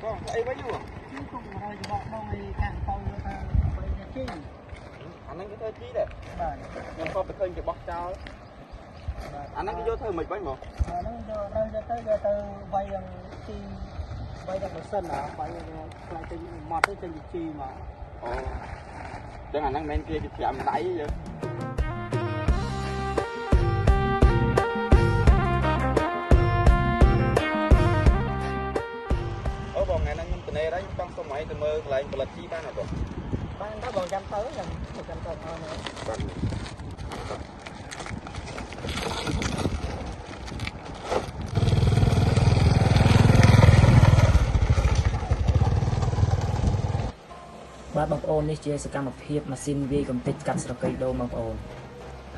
có ấy với nhau chứ không rồi bọn đâu thì càng tàu bây giờ chi anh ấy cái thơ chí đấy nhưng không phải cái bóc trao anh ấy cái vô thơ mình bánh một nó tới giờ vay chi vay được một sân à vay lại trên mặt tới trên chi mà chẳng hạn anh men kia cái chạm đáy vậy bọn ngày nay mình này đấy trong số máy từ mơ lại một lần chi ban nào rồi ban đó còn trăm tới là 100 tuần thôi nữaបាទបងប្អូននេះជាសកម្មភាពម៉ាស៊ីនវាយកំទេចកាត់ស្រកីដូងបងប្អូន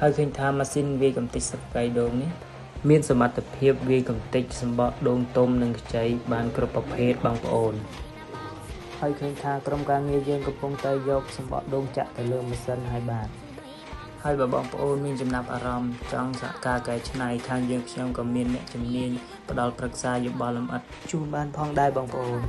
ហើយឃើញថាម៉ាស៊ីនវាយកំទេចស្រកីដូងនេះមានសមត្ថភាពវាយកំទេចសម្បកដូងទុំនិងខ្ចីបានគ្រប់ប្រភេទបងប្អូនហើយឃើញថាក្រុមការងារយើងកំពុងតែយកសម្បកដូងចាក់ទៅលើម៉ាស៊ីនហើយបាទហើយបើបងប្អូនមានចំណាប់អារម្មណ៍ចង់សហការកែច្នៃខាងយើងខ្ញុំក៏មានអ្នកជំនាញផ្ដល់ប្រឹក្សាយោបល់លម្អិតជូនបានផងដែរបងប្អូន